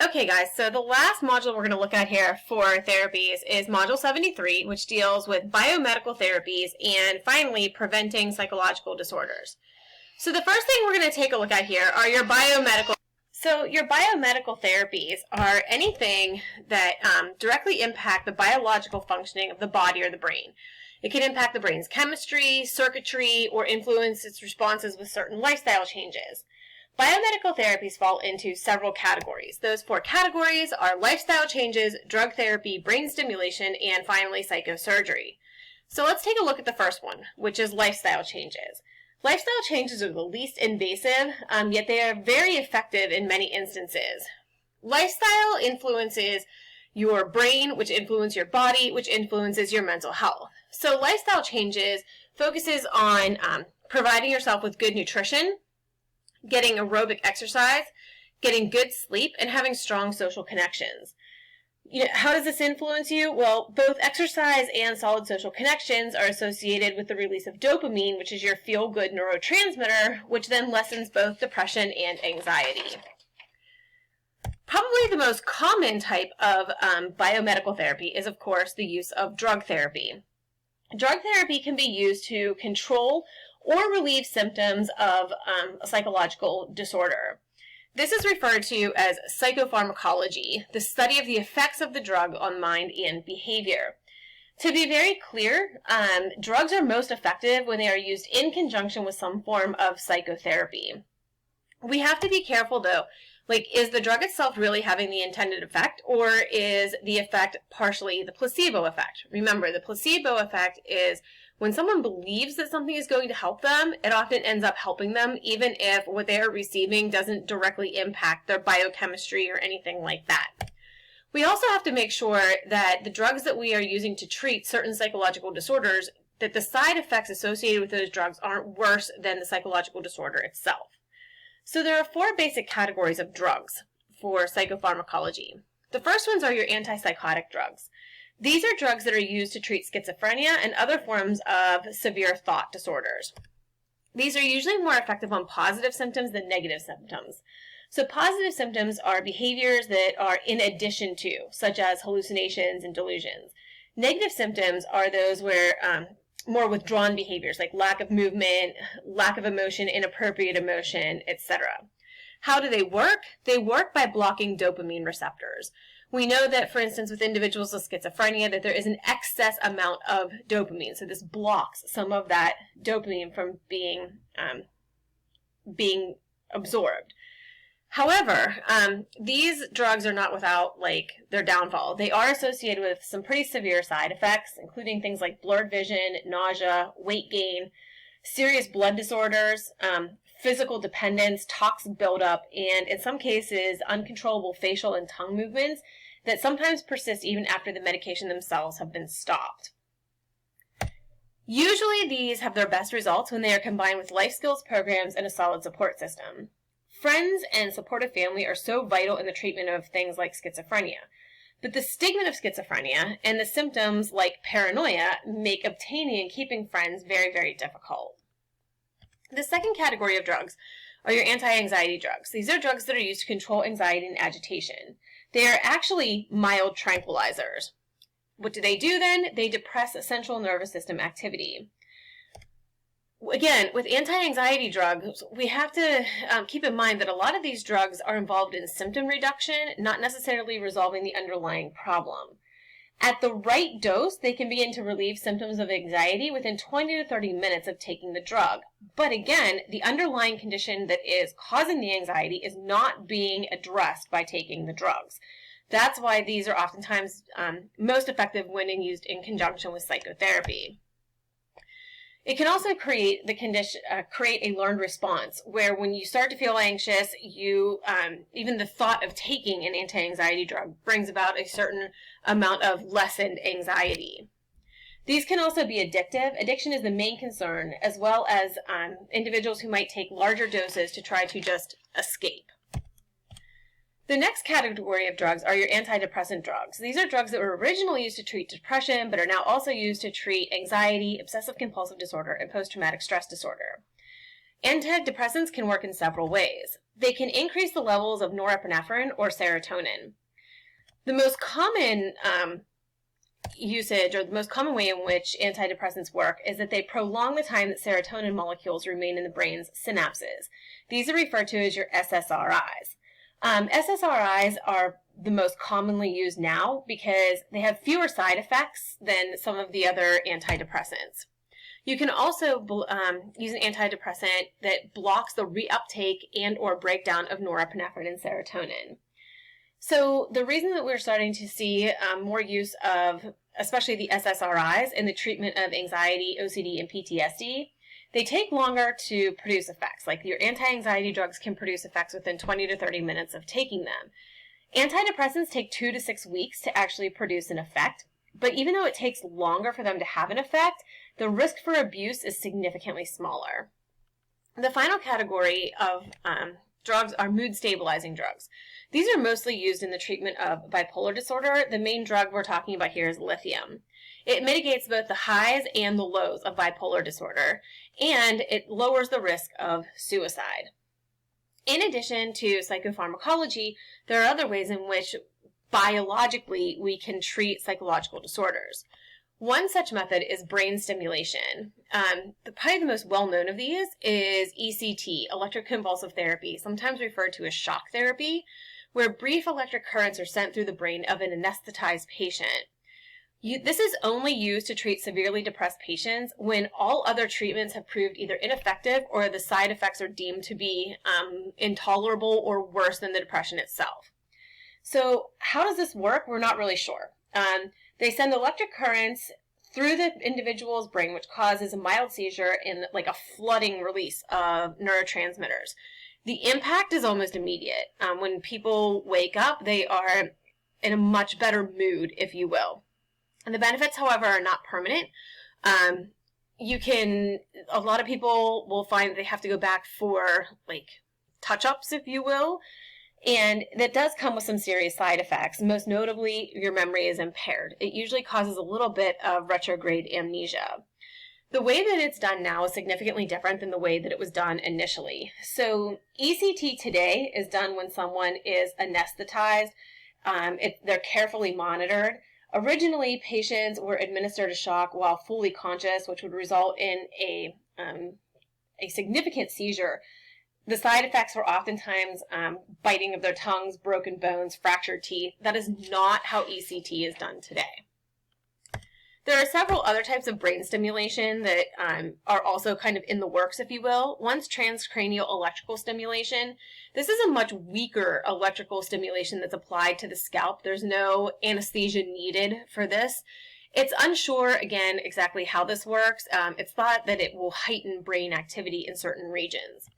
Okay guys, so the last module we're going to look at here for therapies is Module 73, which deals with biomedical therapies and finally preventing psychological disorders. So the first thing we're going to take a look at here are your biomedical. So your biomedical therapies are anything that directly impact the biological functioning of the body or the brain. It can impact the brain's chemistry, circuitry, or influence its responses with certain lifestyle changes. Biomedical therapies fall into several categories. Those four categories are lifestyle changes, drug therapy, brain stimulation, and finally psychosurgery. So let's take a look at the first one, which is lifestyle changes. Lifestyle changes are the least invasive, yet they are very effective in many instances. Lifestyle influences your brain, which influences your body, which influences your mental health. So lifestyle changes focuses on providing yourself with good nutrition, getting aerobic exercise, getting good sleep, and having strong social connections. How does this influence you? Well, both exercise and solid social connections are associated with the release of dopamine, which is your feel-good neurotransmitter, which then lessens both depression and anxiety. Probably the most common type of biomedical therapy is, of course, the use of drug therapy. Drug therapy can be used to control or relieve symptoms of a psychological disorder. This is referred to as psychopharmacology, the study of the effects of the drug on mind and behavior. To be very clear, drugs are most effective when they are used in conjunction with some form of psychotherapy. We have to be careful though, is the drug itself really having the intended effect, or is the effect partially the placebo effect? Remember, the placebo effect is when someone believes that something is going to help them, it often ends up helping them, even if what they are receiving doesn't directly impact their biochemistry or anything like that. We also have to make sure that the drugs that we are using to treat certain psychological disorders, that the side effects associated with those drugs aren't worse than the psychological disorder itself. So there are four basic categories of drugs for psychopharmacology. The first ones are your antipsychotic drugs. These are drugs that are used to treat schizophrenia and other forms of severe thought disorders. These are usually more effective on positive symptoms than negative symptoms. So positive symptoms are behaviors that are in addition to, such as hallucinations and delusions. Negative symptoms are those where more withdrawn behaviors like lack of movement, lack of emotion, inappropriate emotion, etc. How do they work? They work by blocking dopamine receptors. We know that, for instance, with individuals with schizophrenia, that there is an excess amount of dopamine. So this blocks some of that dopamine from being absorbed. However, these drugs are not without their downfall. They are associated with some pretty severe side effects, including things like blurred vision, nausea, weight gain, serious blood disorders, physical dependence, toxin buildup, and in some cases, uncontrollable facial and tongue movements that sometimes persist even after the medication themselves have been stopped. Usually these have their best results when they are combined with life skills programs and a solid support system. Friends and supportive family are so vital in the treatment of things like schizophrenia. But the stigma of schizophrenia and the symptoms like paranoia make obtaining and keeping friends very, very difficult. The second category of drugs are your anti-anxiety drugs. These are drugs that are used to control anxiety and agitation. They are actually mild tranquilizers. What do they do then? They depress central nervous system activity. Again, with anti-anxiety drugs, we have to keep in mind that a lot of these drugs are involved in symptom reduction, not necessarily resolving the underlying problem. At the right dose, they can begin to relieve symptoms of anxiety within 20 to 30 minutes of taking the drug. But again, the underlying condition that is causing the anxiety is not being addressed by taking the drugs. That's why these are oftentimes most effective when used in conjunction with psychotherapy. It can also create a learned response where when you start to feel anxious, even the thought of taking an anti-anxiety drug brings about a certain amount of lessened anxiety. These can also be addictive. Addiction is the main concern, as well as individuals who might take larger doses to try to just escape. The next category of drugs are your antidepressant drugs. These are drugs that were originally used to treat depression, but are now also used to treat anxiety, obsessive-compulsive disorder, and post-traumatic stress disorder. Antidepressants can work in several ways. they can increase the levels of norepinephrine or serotonin. The most common usage, or the most common way in which antidepressants work, is that they prolong the time that serotonin molecules remain in the brain's synapses. These are referred to as your SSRIs. SSRIs are the most commonly used now because they have fewer side effects than some of the other antidepressants. You can also use an antidepressant that blocks the reuptake and or breakdown of norepinephrine and serotonin. So the reason that we're starting to see more use of, especially the SSRIs, in the treatment of anxiety, OCD, and PTSD, they take longer to produce effects. Like your anti-anxiety drugs can produce effects within 20 to 30 minutes of taking them. Antidepressants take 2 to 6 weeks to actually produce an effect, but even though it takes longer for them to have an effect, the risk for abuse is significantly smaller. The final category of drugs are mood-stabilizing drugs. These are mostly used in the treatment of bipolar disorder. The main drug we're talking about here is lithium. It mitigates both the highs and the lows of bipolar disorder, and it lowers the risk of suicide. In addition to psychopharmacology, there are other ways in which biologically we can treat psychological disorders. One such method is brain stimulation. Probably the most well-known of these is ECT, electroconvulsive therapy, sometimes referred to as shock therapy, where brief electric currents are sent through the brain of an anesthetized patient. This is only used to treat severely depressed patients when all other treatments have proved either ineffective or the side effects are deemed to be intolerable or worse than the depression itself. So how does this work? We're not really sure. They send electric currents through the individual's brain, which causes a mild seizure and like a flooding release of neurotransmitters. The impact is almost immediate. When people wake up, they are in a much better mood, if you will. And the benefits, however, are not permanent. A lot of people will find they have to go back for like touch-ups, if you will. And that does come with some serious side effects. Most notably, your memory is impaired. It usually causes a little bit of retrograde amnesia. The way that it's done now is significantly different than the way that it was done initially. So ECT today is done when someone is anesthetized. They're carefully monitored. Originally, patients were administered a shock while fully conscious, which would result in a significant seizure. The side effects were oftentimes biting of their tongues, broken bones, fractured teeth. That is not how ECT is done today. There are several other types of brain stimulation that are also kind of in the works, if you will. One's transcranial electrical stimulation. This is a much weaker electrical stimulation that's applied to the scalp. There's no anesthesia needed for this. It's unsure, again, exactly how this works. It's thought that it will heighten brain activity in certain regions.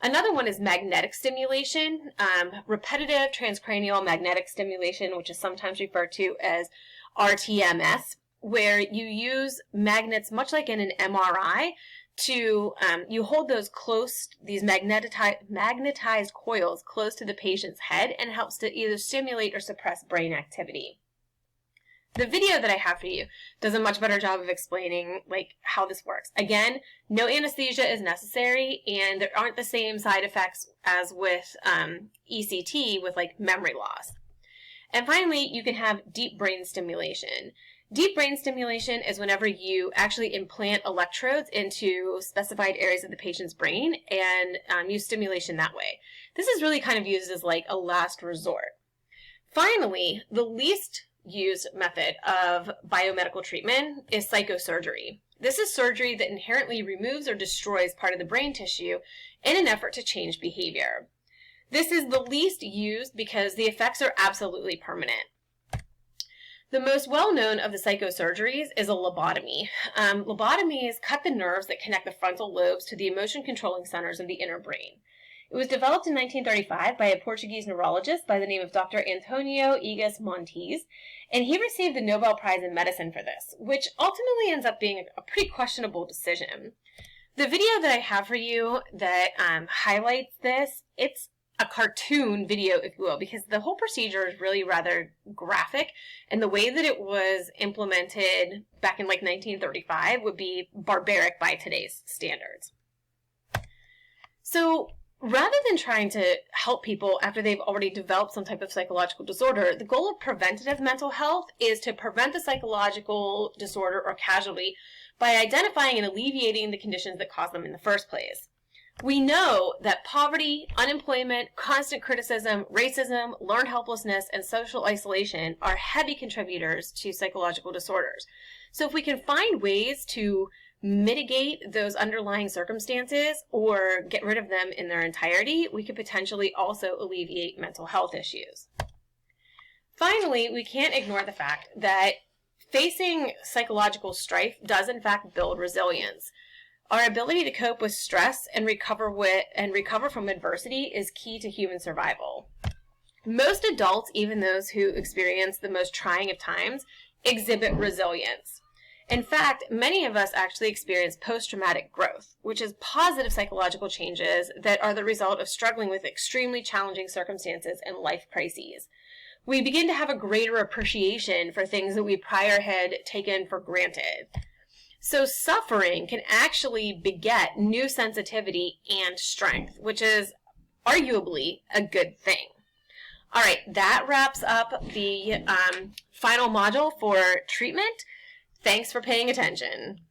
Another one is magnetic stimulation, repetitive transcranial magnetic stimulation, which is sometimes referred to as RTMS, where you use magnets, much like in an MRI, to you hold these magnetized coils close to the patient's head, and helps to either stimulate or suppress brain activity. The video that I have for you does a much better job of explaining like how this works. Again, no anesthesia is necessary, and there aren't the same side effects as with ECT with like memory loss. And finally, you can have deep brain stimulation. Deep brain stimulation is whenever you actually implant electrodes into specified areas of the patient's brain and use stimulation that way. This is really kind of used as like a last resort. Finally, the least used method of biomedical treatment is psychosurgery. This is surgery that inherently removes or destroys part of the brain tissue in an effort to change behavior. This is the least used because the effects are absolutely permanent. The most well-known of the psychosurgeries is a lobotomy. Lobotomies cut the nerves that connect the frontal lobes to the emotion-controlling centers of the inner brain. It was developed in 1935 by a Portuguese neurologist by the name of Dr. Antonio Egas Montes, and he received the Nobel Prize in Medicine for this, which ultimately ends up being a pretty questionable decision. The video that I have for you that highlights this, it's a cartoon video, if you will, because the whole procedure is really rather graphic, and the way that it was implemented back in like 1935 would be barbaric by today's standards. So rather than trying to help people after they've already developed some type of psychological disorder, the goal of preventative mental health is to prevent the psychological disorder or casualty by identifying and alleviating the conditions that cause them in the first place. We know that poverty, unemployment, constant criticism, racism, learned helplessness, and social isolation are heavy contributors to psychological disorders. So if we can find ways to mitigate those underlying circumstances or get rid of them in their entirety, we could potentially also alleviate mental health issues. Finally, we can't ignore the fact that facing psychological strife does in fact build resilience. Our ability to cope with stress and recover from adversity is key to human survival. Most adults, even those who experience the most trying of times, exhibit resilience. In fact, many of us actually experience post-traumatic growth, which is positive psychological changes that are the result of struggling with extremely challenging circumstances and life crises. We begin to have a greater appreciation for things that we prior had taken for granted. So suffering can actually beget new sensitivity and strength, which is arguably a good thing. All right, that wraps up the final module for treatment. Thanks for paying attention.